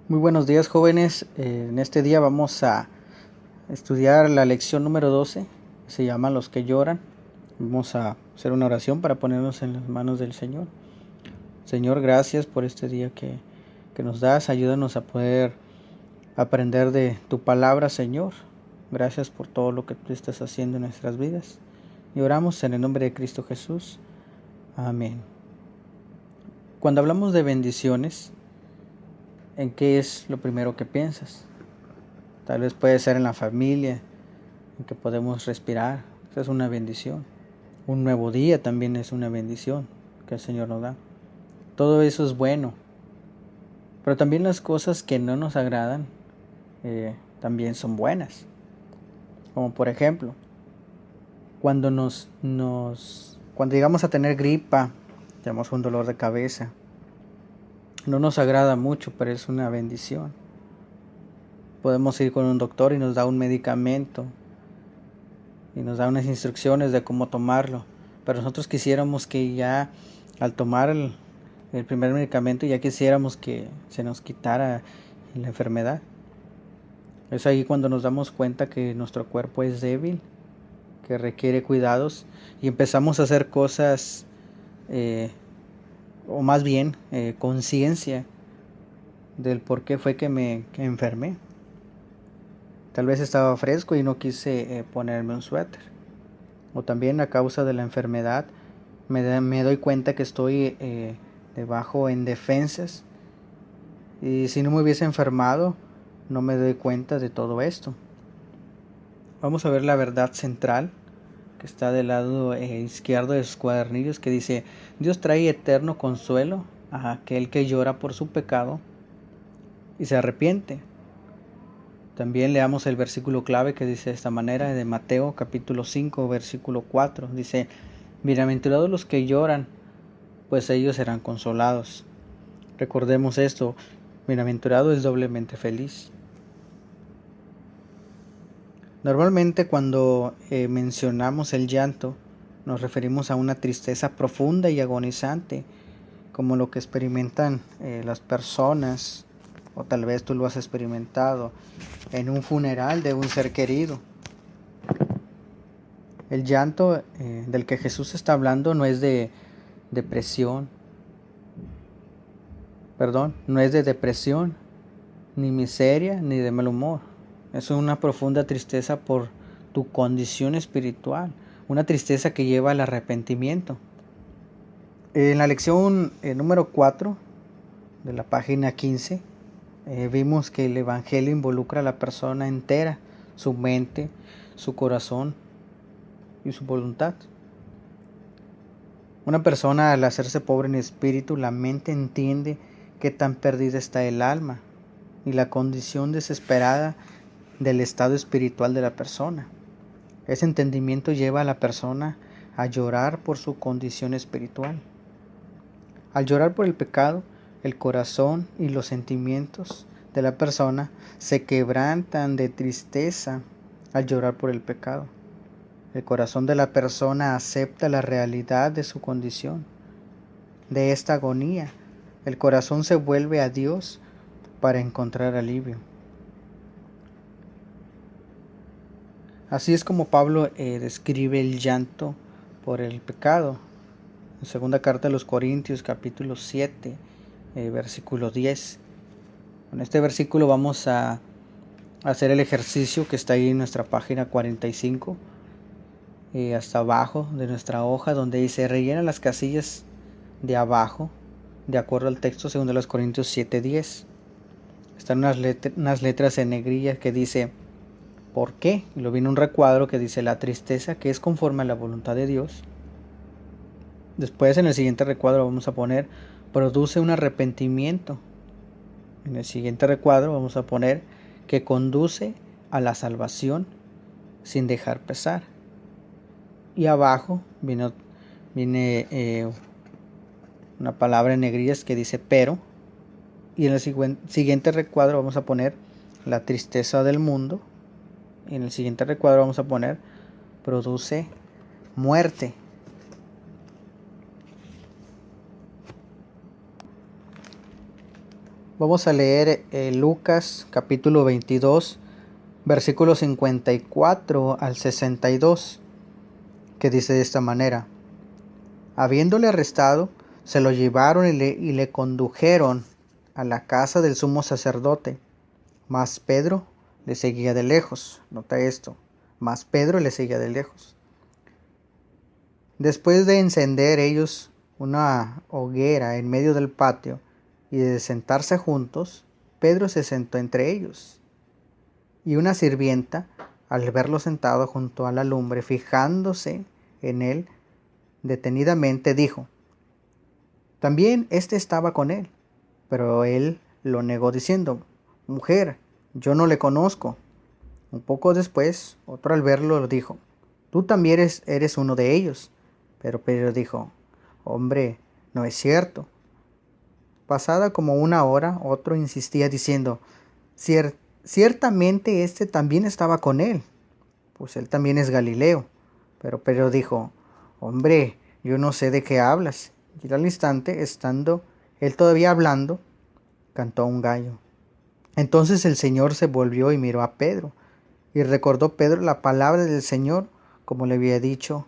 Muy buenos días, jóvenes. En este día vamos a estudiar la lección número 12, que se llama Los que lloran. Vamos a hacer una oración para ponernos en las manos del Señor. Señor, gracias por este día que nos das. Ayúdanos a poder aprender de tu palabra, Señor. Gracias por todo lo que tú estás haciendo en nuestras vidas. Y oramos en el nombre de Cristo Jesús. Amén. Cuando hablamos de bendiciones, ¿en qué es lo primero que piensas? Tal vez puede ser en la familia, en que podemos respirar. Esa es una bendición. Un nuevo día también es una bendición que el Señor nos da. Todo eso es bueno. Pero también las cosas que no nos agradan también son buenas. Como por ejemplo, cuando llegamos a tener gripa, tenemos un dolor de cabeza. No nos agrada mucho, pero es una bendición. Podemos ir con un doctor y nos da un medicamento y nos da unas instrucciones de cómo tomarlo. Pero nosotros quisiéramos que ya al tomar el primer medicamento ya quisiéramos que se nos quitara la enfermedad. Es ahí cuando nos damos cuenta que nuestro cuerpo es débil, que requiere cuidados y empezamos a hacer cosas, o más bien conciencia del por qué fue que me enfermé. Tal vez estaba fresco y no quise ponerme un suéter. O también a causa de la enfermedad me doy cuenta que estoy debajo en defensas. Y si no me hubiese enfermado, no me doy cuenta de todo esto. Vamos a ver la verdad central que está del lado izquierdo de sus cuadernillos, que dice: Dios trae eterno consuelo a aquel que llora por su pecado y se arrepiente. También leamos el versículo clave que dice de esta manera, de Mateo capítulo 5 versículo 4. Dice: Bienaventurados los que lloran, pues ellos serán consolados. Recordemos esto: bienaventurado es doblemente feliz. Normalmente cuando mencionamos el llanto, nos referimos a una tristeza profunda y agonizante, como lo que experimentan las personas, o tal vez tú lo has experimentado en un funeral de un ser querido. El llanto del que Jesús está hablando no es de depresión, no es de depresión, ni miseria, ni de mal humor. Es una profunda tristeza por tu condición espiritual, una tristeza que lleva al arrepentimiento. En la lección número 4 de la página 15, vimos que el Evangelio involucra a la persona entera, su mente, su corazón y su voluntad. Una persona, al hacerse pobre en espíritu, la mente entiende qué tan perdida está el alma y la condición desesperada del estado espiritual de la persona. Ese entendimiento lleva a la persona a llorar por su condición espiritual. Al llorar por el pecado, el corazón y los sentimientos de la persona se quebrantan de tristeza al llorar por el pecado. El corazón de la persona acepta la realidad de su condición, de esta agonía. El corazón se vuelve a Dios para encontrar alivio. Así es como Pablo describe el llanto por el pecado. En segunda carta a los Corintios, capítulo 7, versículo 10. En este versículo vamos a hacer el ejercicio que está ahí en nuestra página 45, hasta abajo de nuestra hoja, donde dice: rellena las casillas de abajo de acuerdo al texto 2 Corintios 7:10. Están unas letras en negrilla que dice ¿por qué? Y luego viene un recuadro que dice la tristeza que es conforme a la voluntad de Dios. Después en el siguiente recuadro vamos a poner produce un arrepentimiento. En el siguiente recuadro vamos a poner que conduce a la salvación sin dejar pesar. Y abajo viene una palabra en negrillas que dice pero. Y en el siguiente recuadro vamos a poner la tristeza del mundo. Y en el siguiente recuadro vamos a poner produce muerte. Vamos a leer Lucas capítulo 22, versículos 54 al 62, que dice de esta manera: Habiéndole arrestado, se lo llevaron y le condujeron a la casa del sumo sacerdote. Mas Pedro le seguía de lejos. Nota esto. Mas Pedro le seguía de lejos. Después de encender ellos una hoguera en medio del patio y de sentarse juntos, Pedro se sentó entre ellos. Y una sirvienta, al verlo sentado junto a la lumbre, fijándose en él detenidamente, dijo: También éste estaba con él. Pero él lo negó diciendo: Mujer, yo no le conozco. Un poco después, otro al verlo dijo: Tú también eres uno de ellos. Pero Pedro dijo: Hombre, no es cierto. Pasada como una hora, otro insistía diciendo: Ciertamente este también estaba con él, pues él también es Galileo. Pero Pedro dijo: Hombre, yo no sé de qué hablas. Y al instante, estando él todavía hablando, cantó un gallo. Entonces el Señor se volvió y miró a Pedro, y recordó Pedro la palabra del Señor, como le había dicho: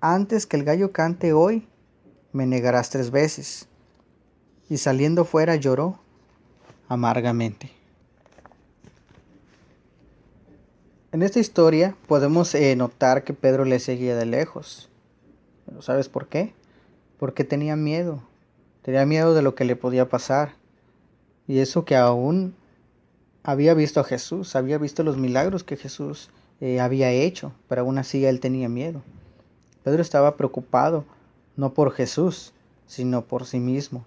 Antes que el gallo cante hoy, me negarás 3 veces. Y saliendo fuera lloró amargamente. En esta historia podemos notar que Pedro le seguía de lejos. ¿Pero sabes por qué? Porque tenía miedo. Tenía miedo de lo que le podía pasar. Y eso que aún había visto a Jesús, había visto los milagros que Jesús había hecho, pero aún así él tenía miedo. Pedro estaba preocupado, no por Jesús, sino por sí mismo.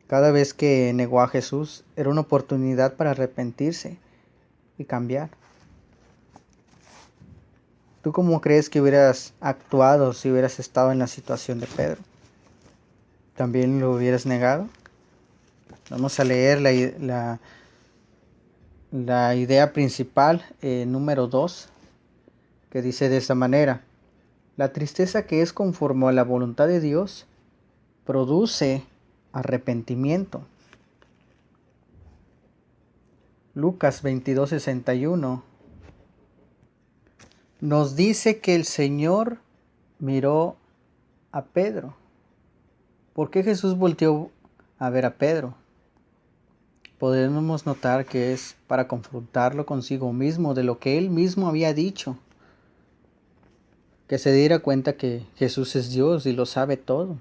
Cada vez que negó a Jesús era una oportunidad para arrepentirse y cambiar. ¿Tú cómo crees que hubieras actuado si hubieras estado en la situación de Pedro? ¿También lo hubieras negado? Vamos a leer la idea principal, número 2, que dice de esta manera: La tristeza que es conforme a la voluntad de Dios produce arrepentimiento. Lucas 22:61 nos dice que el Señor miró a Pedro. ¿Por qué Jesús volteó a ver a Pedro? Podemos notar que es para confrontarlo consigo mismo de lo que él mismo había dicho. Que se diera cuenta que Jesús es Dios y lo sabe todo.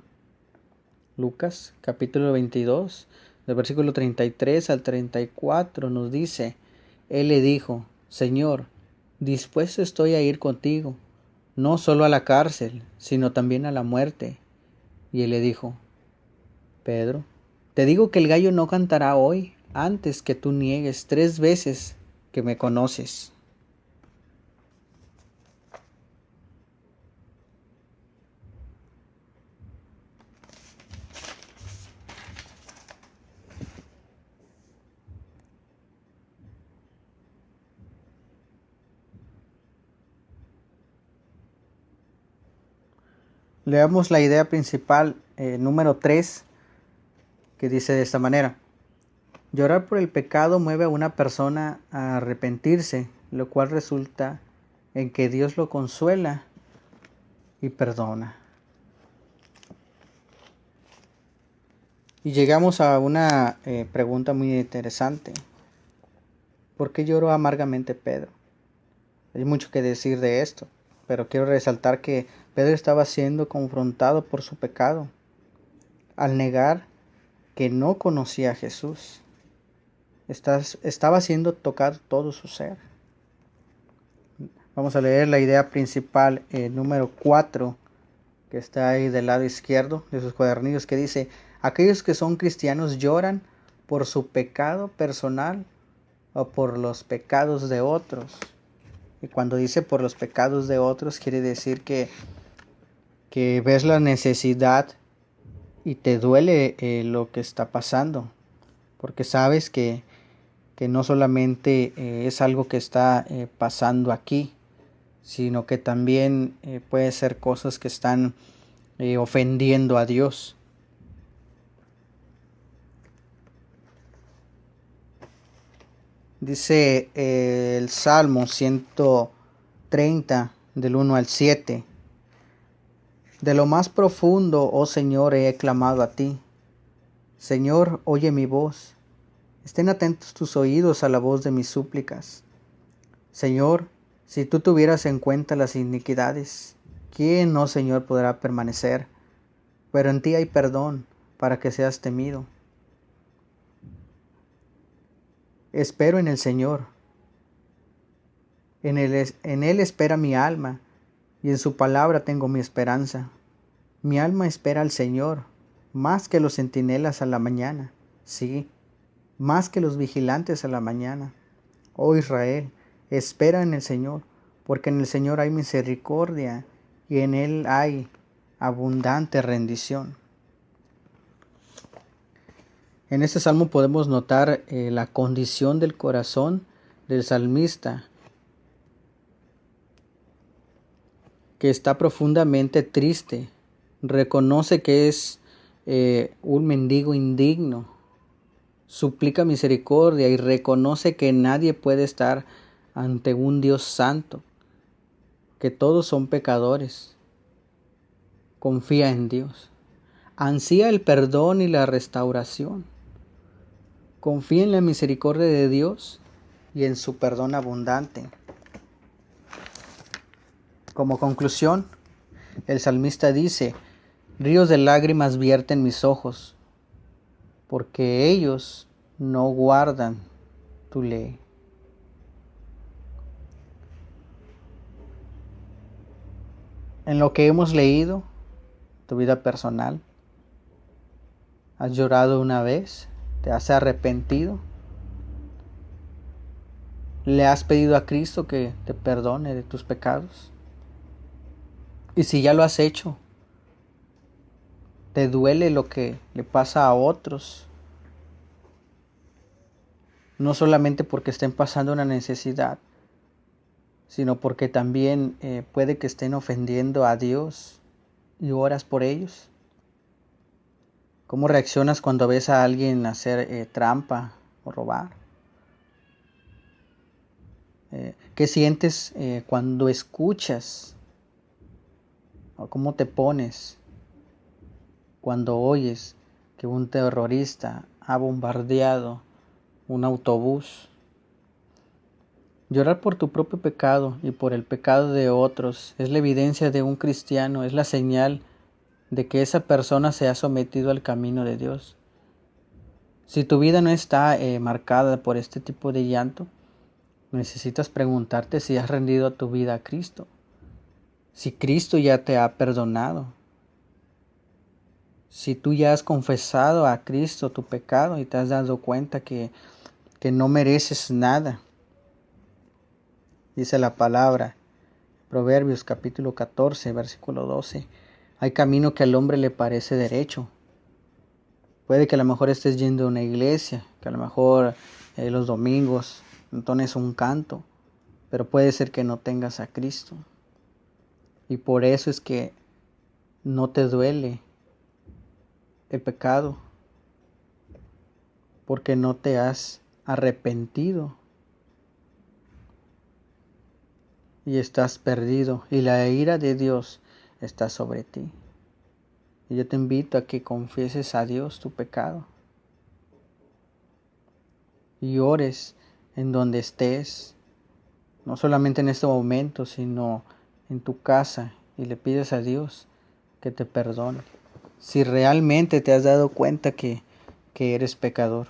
Lucas capítulo 22, del versículo 33 al 34 nos dice: Él le dijo: Señor, dispuesto estoy a ir contigo, no solo a la cárcel, sino también a la muerte. Y él le dijo: Pedro, te digo que el gallo no cantará hoy antes que tú niegues 3 veces que me conoces. Leamos la idea principal, número 3, que dice de esta manera: Llorar por el pecado mueve a una persona a arrepentirse, lo cual resulta en que Dios lo consuela y perdona. Y llegamos a una pregunta muy interesante. ¿Por qué lloró amargamente Pedro? Hay mucho que decir de esto, pero quiero resaltar que Pedro estaba siendo confrontado por su pecado al negar que no conocía a Jesús. Estaba siendo tocado todo su ser. Vamos a leer la idea principal, número 4, que está ahí del lado izquierdo de sus cuadernillos, que dice: Aquellos que son cristianos lloran por su pecado personal o por los pecados de otros. Y cuando dice por los pecados de otros, quiere decir que ves la necesidad y te duele lo que está pasando, porque sabes que no solamente es algo que está pasando aquí, sino que también puede ser cosas que están ofendiendo a Dios. Dice el Salmo 130 del 1 al 7. De lo más profundo, oh Señor, he clamado a ti. Señor, oye mi voz. Estén atentos tus oídos a la voz de mis súplicas. Señor, si tú tuvieras en cuenta las iniquidades, ¿quién, oh Señor, podrá permanecer? Pero en ti hay perdón, para que seas temido. Espero en el Señor. En él espera mi alma, y en su palabra tengo mi esperanza. Mi alma espera al Señor, más que los centinelas a la mañana. Sí, más que los vigilantes a la mañana. Oh Israel, espera en el Señor, porque en el Señor hay misericordia y en Él hay abundante rendición. En este salmo podemos notar la condición del corazón del salmista, que está profundamente triste. Reconoce que es un mendigo indigno. Suplica misericordia y reconoce que nadie puede estar ante un Dios santo, que todos son pecadores. Confía en Dios. Ansía el perdón y la restauración. Confía en la misericordia de Dios y en su perdón abundante. Como conclusión, el salmista dice: ríos de lágrimas vierten mis ojos, porque ellos no guardan tu ley. En lo que hemos leído, tu vida personal, ¿has llorado una vez? ¿Te has arrepentido? ¿Le has pedido a Cristo que te perdone de tus pecados? Y si ya lo has hecho, ¿te duele lo que le pasa a otros? No solamente porque estén pasando una necesidad, sino porque también puede que estén ofendiendo a Dios y oras por ellos. ¿Cómo reaccionas cuando ves a alguien hacer trampa o robar? ¿Qué sientes cuando escuchas? ¿O cómo te pones cuando oyes que un terrorista ha bombardeado un autobús? Llorar por tu propio pecado y por el pecado de otros es la evidencia de un cristiano, es la señal de que esa persona se ha sometido al camino de Dios. Si tu vida no está marcada por este tipo de llanto, necesitas preguntarte si has rendido tu vida a Cristo, si Cristo ya te ha perdonado, si tú ya has confesado a Cristo tu pecado y te has dado cuenta que no mereces nada. Dice la palabra, Proverbios capítulo 14, versículo 12. Hay camino que al hombre le parece derecho. Puede que a lo mejor estés yendo a una iglesia, que a lo mejor los domingos entones un canto, pero puede ser que no tengas a Cristo. Y por eso es que no te duele el pecado, porque no te has arrepentido y estás perdido y la ira de Dios está sobre ti. Y yo te invito a que confieses a Dios tu pecado y ores en donde estés, no solamente en este momento, sino en tu casa, y le pides a Dios que te perdone. Si realmente te has dado cuenta que eres pecador,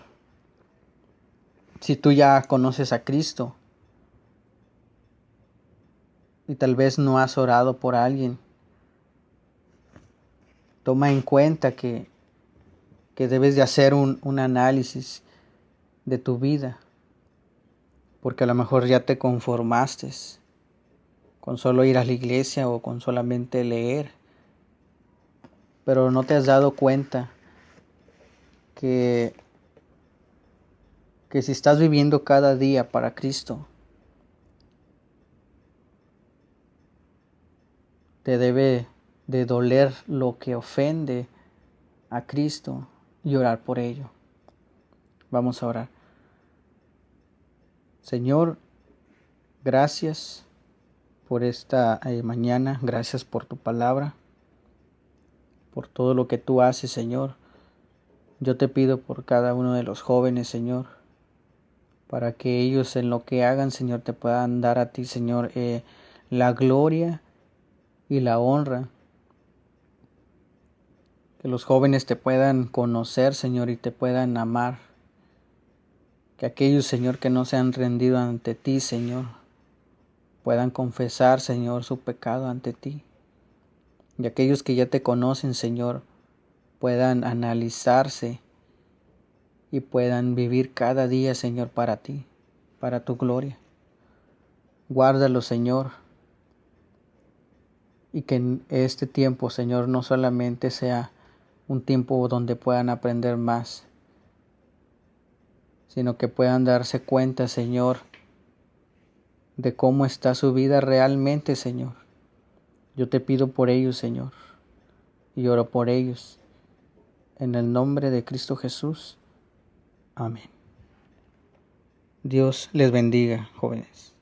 si tú ya conoces a Cristo y tal vez no has orado por alguien, toma en cuenta que debes de hacer un análisis de tu vida, porque a lo mejor ya te conformaste con solo ir a la iglesia o con solamente leer, pero no te has dado cuenta que si estás viviendo cada día para Cristo, te debe de doler lo que ofende a Cristo y orar por ello. Vamos a orar. Señor, gracias por esta mañana, gracias por tu palabra, por todo lo que tú haces, Señor. Yo te pido por cada uno de los jóvenes, Señor, para que ellos en lo que hagan, Señor, te puedan dar a ti, Señor, la gloria y la honra. Que los jóvenes te puedan conocer, Señor, y te puedan amar. Que aquellos, Señor, que no se han rendido ante ti, Señor, puedan confesar, Señor, su pecado ante ti. Y aquellos que ya te conocen, Señor, puedan analizarse y puedan vivir cada día, Señor, para ti, para tu gloria. Guárdalo, Señor, y que en este tiempo, Señor, no solamente sea un tiempo donde puedan aprender más, sino que puedan darse cuenta, Señor, de cómo está su vida realmente, Señor. Yo te pido por ellos, Señor, y oro por ellos. En el nombre de Cristo Jesús. Amén. Dios les bendiga, jóvenes.